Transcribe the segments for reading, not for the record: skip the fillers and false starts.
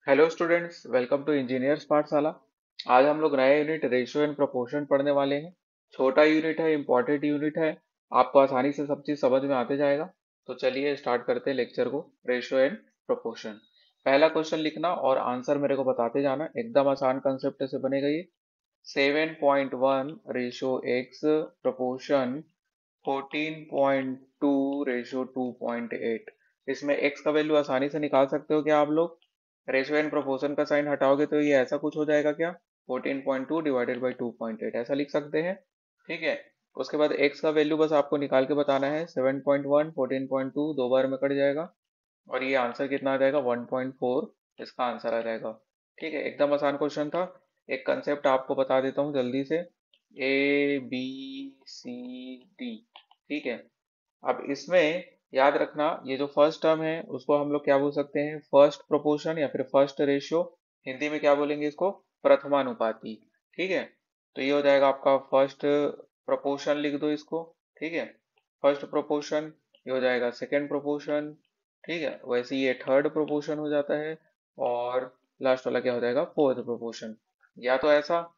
Hello students, welcome to Engineers Pathshala. आज हम लोग नया यूनिट रेशियो एंड प्रोपोर्शन पढ़ने वाले हैं। छोटा यूनिट है, इम्पोर्टेंट यूनिट है। आपको आसानी से सब चीज समझ में आते जाएगा। तो चलिए स्टार्ट करते हैं लेक्चर को। Ratio and proportion. पहला क्वेश्चन लिखना और आंसर मेरे को बताते जाना। एकदम आसान कंसेप्ट से बनेगा ये। 7.1 रेशियो एक्स प्रोपोर्शन 14.2 रेशियो 2.8। इसमें x का वैल्यू आसानी से निकाल सकते हो क्या आप लोग? रेशियो एंड प्रोपोर्शन का साइन हटाओगे तो ये ऐसा कुछ हो जाएगा क्या? 14.2 डिवाइडेड बाई 2.8 ऐसा लिख सकते हैं। ठीक है। उसके बाद x का वैल्यू बस आपको निकाल के बताना है। 7.1 14.2 दो बार में कट जाएगा और ये आंसर कितना आ जाएगा? 1.4 इसका आंसर आ जाएगा। ठीक है, एकदम आसान क्वेश्चन था। एक कंसेप्ट आपको बता देता हूँ जल्दी से। A B C D. ठीक है। अब इसमें याद रखना, ये जो फर्स्ट टर्म है उसको हम लोग क्या बोल सकते हैं? फर्स्ट प्रोपोर्शन या फिर फर्स्ट रेशियो। हिंदी में क्या बोलेंगे इसको? प्रथमानुपाती। ठीक है। तो ये हो जाएगा आपका फर्स्ट प्रोपोर्शन, लिख दो इसको। ठीक है। First proportion. ये हो जाएगा सेकंड प्रोपोर्शन। ठीक है, वैसे ये थर्ड प्रोपोर्शन हो जाता है। और लास्ट वाला क्या हो जाएगा? Fourth proportion. या तो ऐसा,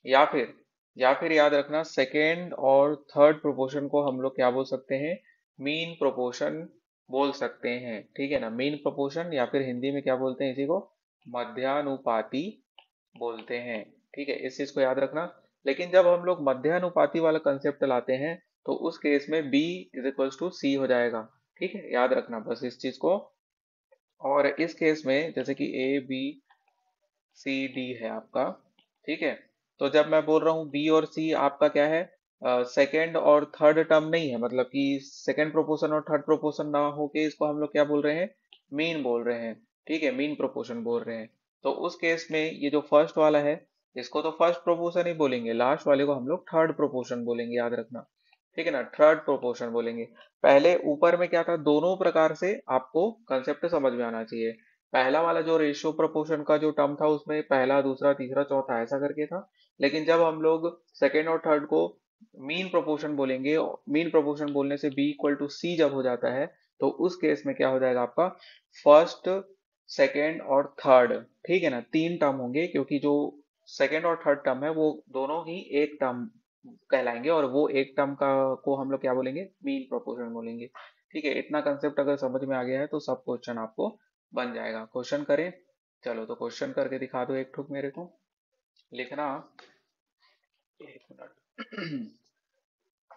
या फिर याद रखना, सेकेंड और थर्ड प्रोपोर्शन को हम लोग क्या बोल सकते हैं? मीन प्रोपोर्शन बोल सकते हैं। ठीक है ना, मीन प्रोपोर्शन, या फिर हिंदी में क्या बोलते हैं इसी को? मध्यानुपाती बोलते हैं। ठीक है, इस चीज को याद रखना। लेकिन जब हम लोग मध्यानुपाती वाला कंसेप्ट लाते हैं तो उस केस में B इज इक्वल्स टू सी हो जाएगा। ठीक है, याद रखना बस इस चीज को। और इस केस में जैसे कि A B C D है आपका। ठीक है। तो जब मैं बोल रहा हूँ बी और सी आपका क्या है? सेकंड और थर्ड टर्म नहीं है, मतलब कि सेकंड प्रोपोर्शन और थर्ड प्रोपोर्शन ना होके इसको हम लोग क्या बोल रहे हैं? मीन बोल रहे हैं। ठीक है, मीन प्रोपोर्शन बोल रहे हैं। तो उस केस में ये जो फर्स्ट वाला है, इसको तो फर्स्ट प्रोपोर्शन ही बोलेंगे, लास्ट वाले को हम लोग थर्ड प्रोपोर्शन बोलेंगे, याद रखना। ठीक है ना, थर्ड प्रोपोर्शन बोलेंगे। पहले ऊपर में क्या था? दोनों प्रकार से आपको कंसेप्ट समझ में आना चाहिए। पहला वाला जो रेशियो प्रोपोर्शन का जो टर्म था उसमें पहला, दूसरा, तीसरा, चौथा ऐसा करके था। लेकिन जब हम लोग सेकेंड और थर्ड को मीन प्रोपोर्शन बोलेंगे, मीन प्रोपोर्शन बोलने से बी इक्वल टू सी जब हो जाता है, तो उस केस में क्या हो जाएगा आपका? फर्स्ट, सेकेंड और थर्ड। ठीक है ना, तीन टर्म होंगे, क्योंकि जो सेकेंड और थर्ड टर्म है वो दोनों ही एक टर्म कहलाएंगे, और वो एक टर्म का को हम लोग क्या बोलेंगे? मीन प्रोपोर्शन बोलेंगे। ठीक है, इतना कंसेप्ट अगर समझ में आ गया है तो सब क्वेश्चन आपको बन जाएगा। क्वेश्चन करें? चलो तो क्वेश्चन करके दिखा दो एक ठुक मेरे को। लिखना। एक मिनट।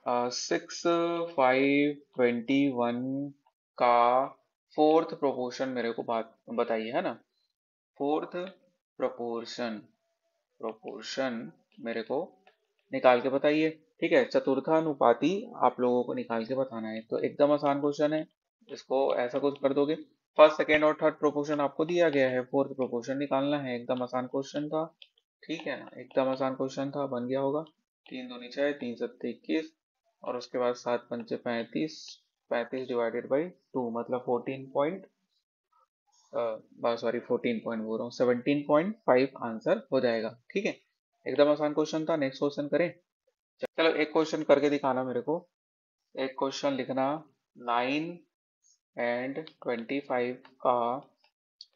6 5 21 का फोर्थ प्रोपोर्शन मेरे को बात बताइए, है ना? फोर्थ प्रोपोर्शन, मेरे को निकाल के बताइए। ठीक है, चतुर्थानुपाती आप लोगों को निकाल के बताना है। तो एकदम आसान क्वेश्चन है। इसको ऐसा कुछ कर दोगे। फर्स्ट, सेकेंड और थर्ड प्रोपोर्शन आपको दिया गया है, फोर्थ प्रोपोर्शन निकालना है। एकदम आसान क्वेश्चन था। ठीक है ना, एकदम आसान क्वेश्चन था, बन गया होगा। 3 दूनी 6, 3 सत्ते 21, और उसके बाद 7 पंचे 35। 35 डिवाइडेड बाई 2 मतलब 14 पॉइंट, सॉरी 14 पॉइंट बोल रहा हूँ, 17.5 आंसर हो जाएगा। ठीक है, एकदम आसान क्वेश्चन था। नेक्स्ट क्वेश्चन करें? चलो एक क्वेश्चन करके दिखाना मेरे को। एक क्वेश्चन लिखना। 9 एंड 25 का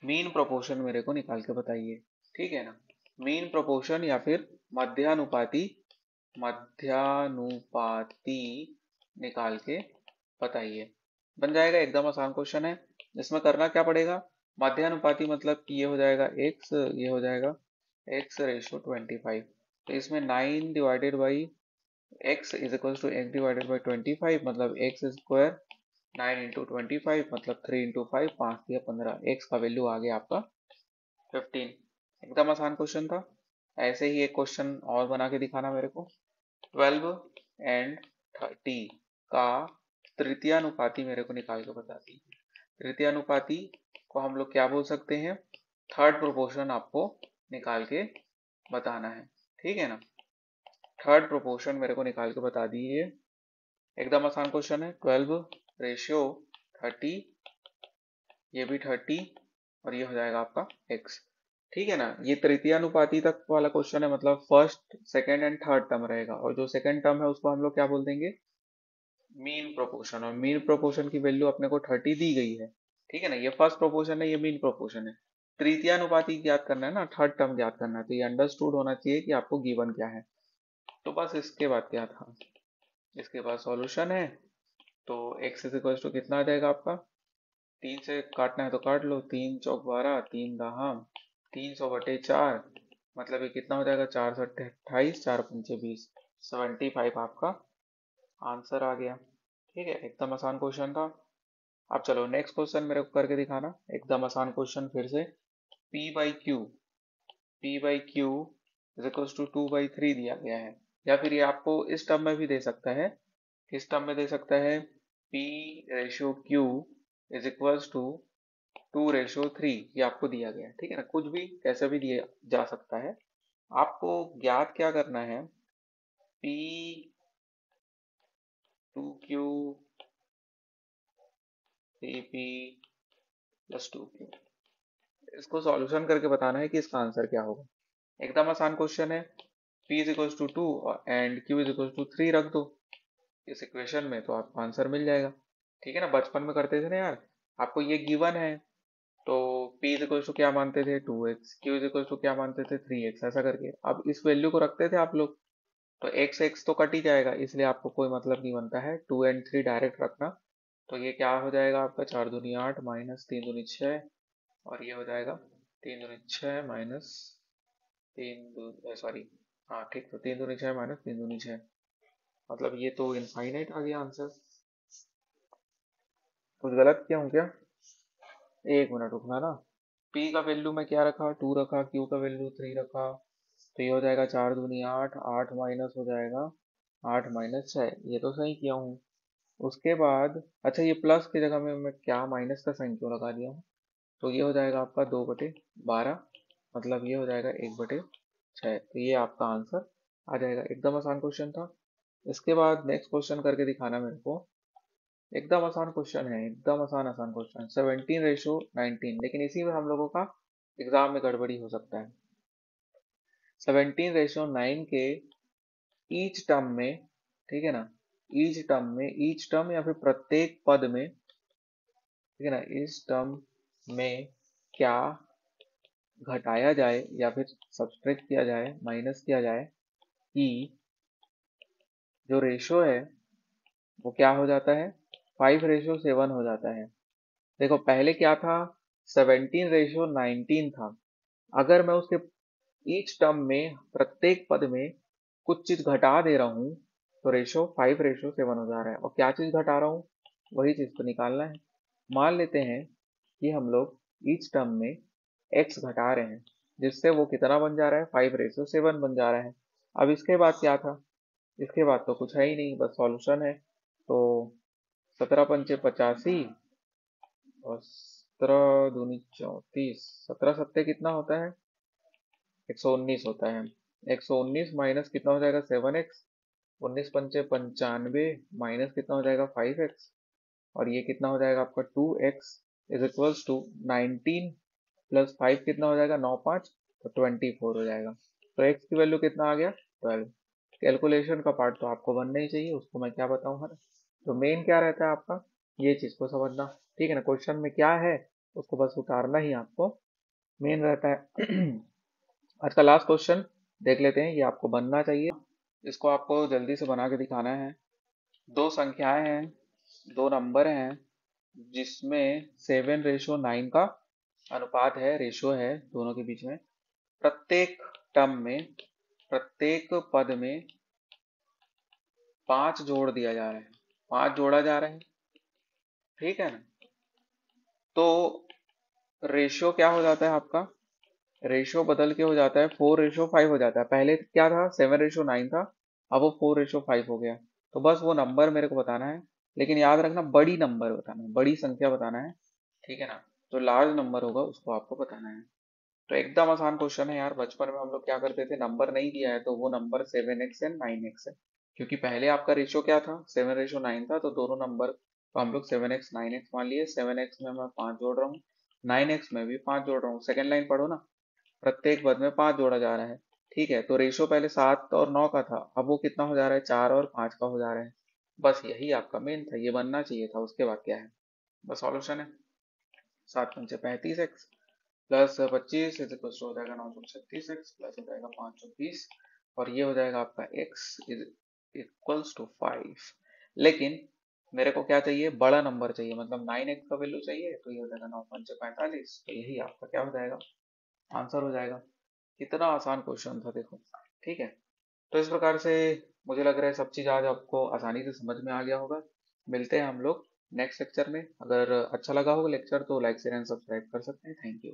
मीन प्रोपोर्शन मेरे को निकाल के बताइए। ठीक है ना, मीन प्रोपोर्शन या फिर मध्यानुपाती, मध्यानुपाती निकाल के बताइए। बन जाएगा, एकदम आसान क्वेश्चन है। इसमें करना क्या पड़ेगा? मध्यानुपाती मतलब कि ये हो जाएगा x, ये हो जाएगा x/25। तो इसमें 9 divided by x is equal to x divided by 25, मतलब x स्क्वायर। 9 इंटू 25 मतलब 3 इंटू 5, 5 या 15। x का वैल्यू आ गया आपका 15। एकदम आसान क्वेश्चन था। ऐसे ही एक क्वेश्चन और बना के दिखाना मेरे को। 12 एंड 30 का तृतीयानुपाती मेरे को निकाल के बता दी। तृतीयानुपाती को हम लोग क्या बोल सकते हैं? थर्ड प्रोपोर्शन आपको निकाल के बताना है। ठीक है ना, थर्ड प्रोपोर्शन मेरे को निकाल के बता दीजिए। एकदम आसान क्वेश्चन है। 12 रेशियो 30, ये भी 30, और ये हो जाएगा आपका x। ठीक है ना, ये तृतीयानुपाती तक वाला क्वेश्चन है, मतलब first, second and third term रहेगा, और जो सेकंड टर्म है उसको हम लोग क्या बोल देंगे? Mean proportion. और मीन प्रोपोर्शन की वैल्यू अपने को 30 दी गई है। ठीक है ना, ये फर्स्ट प्रोपोर्शन है, ये मीन प्रोपोर्शन है। तृतीयानुपाती ज्ञात करना है ना, थर्ड टर्म ज्ञात करना है, तो ये अंडरस्टूड होना चाहिए कि आपको गिवन क्या है। तो बस इसके बाद क्या था, इसके बाद सॉल्यूशन है। तो x इज इक्वल टू कितना आ जाएगा आपका, 3 से काटना है तो काट लो, 3 चौक 12, 3 दहाम 300/4, मतलब ये कितना हो जाएगा, 4 से 28, 4 पंचे 20, 75 आपका आंसर आ गया। ठीक है, एकदम आसान क्वेश्चन था। अब चलो नेक्स्ट क्वेश्चन मेरे को करके दिखाना, एकदम आसान क्वेश्चन फिर से। P/Q इज इक्वल टू 2/3 दिया गया है, या फिर ये आपको इस टर्म में भी दे सकता है, किस टर्म में दे सकता है, P/Q इज इक्वल टू 2/3, ये आपको दिया गया है, ठीक है ना, कुछ भी कैसे भी दिया जा सकता है। आपको ज्ञात क्या करना है, P/2Q P+2Q, इसको सॉल्यूशन करके बताना है कि इसका आंसर क्या होगा। एकदम आसान क्वेश्चन है। P is equal to 2 and Q is equal to 3 रख दो इस इक्वेशन में, तो आपको आंसर मिल जाएगा। ठीक है ना, बचपन में करते थे ना यार, आपको ये गिवन है, तो P इज इक्वल टू क्या मानते थे, 2x, Q is equal to क्या मानते थे, 3x, ऐसा करके अब इस वैल्यू को रखते थे आप लोग, तो x x तो कट ही जाएगा, इसलिए आपको कोई मतलब नहीं बनता है 2 एंड 3 डायरेक्ट रखना। तो ये क्या हो जाएगा आपका, 4 दूनी 8 माइनस 3 दूनी 6, और ये हो जाएगा 3 दूनी 6 माइनस 3 सॉरी, हाँ ठीक, तो 3 दूनी 6 माइनस 3 दूनी 6, मतलब ये तो इनफाइनाइट आ गया आंसर। कुछ गलत किया हूँ क्या, एक मिनट रुकना ना। P का वैल्यू में क्या रखा, 2 रखा, Q का वैल्यू 3 रखा, तो ये हो जाएगा 4 दूनी 8, 8 माइनस हो जाएगा 8 - 6, ये तो सही किया हूँ। उसके बाद अच्छा, ये प्लस की जगह में मैं क्या माइनस का साइन क्यों लगा दिया हूँ, तो ये हो जाएगा आपका 2/12, मतलब ये हो जाएगा 1/6, तो ये आपका आंसर आ जाएगा। एकदम आसान क्वेश्चन था। इसके बाद नेक्स्ट क्वेश्चन करके दिखाना मेरे को, एकदम आसान क्वेश्चन है, एकदम आसान आसान क्वेश्चन, 17/19, लेकिन इसी में हम लोगों का एग्जाम में गड़बड़ी हो सकता है। 17/9 के ईच टर्म में, ठीक है ना, ईच टर्म में, ईच टर्म या फिर प्रत्येक पद में, ठीक है ना, इस टर्म में क्या घटाया जाए या फिर सब्सट्रैक्ट किया जाए, माइनस किया जाए, कि जो रेशो है वो क्या हो जाता है, 5/7 हो जाता है। देखो पहले क्या था, 17/19 था, अगर मैं उसके ईच टर्म में प्रत्येक पद में कुछ चीज घटा दे रहा हूँ, तो रेशो 5/7 हो जा रहा है, और क्या चीज घटा रहा हूँ, वही चीज तो निकालना है। मान लेते हैं कि हम लोग ईच टर्म में x घटा रहे हैं, जिससे वो कितना बन जा रहा है, 5/7 बन जा रहा है। अब इसके बाद क्या था, इसके बाद तो कुछ है ही नहीं, बस सॉल्यूशन है। तो 17 पंचे 85, और 17 दूनी 34, 17 सत्ते कितना होता है, 119 होता है। 119 माइनस कितना हो जाएगा, 7x, 19 पंचे 95 माइनस कितना हो जाएगा, 5x, और ये कितना हो जाएगा आपका 2x is equals to 19 plus 5 कितना हो जाएगा, 9 5, तो 24 हो जाएगा। तो x की वैल्यू कितना आ गया, 12। कैलकुलेशन का पार्ट तो आपको बनना ही चाहिए, उसको मैं क्या बताऊँ, है ना। तो मेन क्या रहता है आपका, ये चीज को समझना, ठीक है ना, क्वेश्चन में क्या है उसको बस उतारना ही आपको मेन रहता है। आज का लास्ट क्वेश्चन देख लेते हैं, ये आपको बनना चाहिए, इसको आपको जल्दी से बना के दिखाना है। दो संख्याएं हैं, दो नंबर हैं, जिसमें 7/9 का अनुपात है, रेशो है दोनों के बीच में। प्रत्येक टर्म में, प्रत्येक पद में 5 जोड़ दिया जा रहा है, 5 जोड़ा जा रहा है, ठीक है ना। तो रेशो क्या हो जाता है आपका, रेशो बदल के हो जाता है 4/5 हो जाता है। पहले क्या था, 7/9 था, अब वो 4/5 हो गया। तो बस वो नंबर मेरे को बताना है, लेकिन याद रखना बड़ी नंबर बताना है, बड़ी संख्या बताना है, ठीक है ना, जो लार्ज नंबर होगा उसको आपको बताना है। तो एकदम आसान क्वेश्चन है यार, बचपन में हम लोग क्या करते थे, नंबर नहीं दिया है तो वो नंबर 7x एंड 9x है, क्योंकि पहले आपका रेशियो क्या था, 7/9 था, तो दोनों नंबर को हम लोग 7x 9x मान लिए। 7x में मैं 5 जोड़ रहा हूँ, 9x में भी 5 जोड़ रहा हूँ, सेकेंड लाइन पढ़ो ना, प्रत्येक पद में 5 जोड़ा जा रहा है, ठीक है। तो रेशियो पहले 7 और 9 का था, अब वो कितना हो जा रहा है, 4 और 5 का हो जा रहा है। बस यही आपका मेन था, ये बनना चाहिए था, उसके बाद क्या है, बस सॉल्यूशन है, 7 पंचे 35x, प्लस 25 इज इक्वल हो जाएगा 936 प्लस हो जाएगा 520 और ये हो जाएगा आपका x इज इक्वल्स टू 5। लेकिन मेरे को क्या चाहिए, बड़ा नंबर चाहिए, मतलब 9x का वैल्यू चाहिए, तो ये हो जाएगा 9×5 = 45, तो यही आपका क्या हो जाएगा, आंसर हो जाएगा। कितना आसान क्वेश्चन था देखो। ठीक है, तो इस प्रकार से मुझे लग रहा है सब चीज़ आज आपको आसानी से समझ में आ गया होगा। मिलते हैं हम लोग नेक्स्ट लेक्चर में। अगर अच्छा लगा हो लेक्चर तो लाइक शेयर एंड सब्सक्राइब कर सकते हैं। Thank you.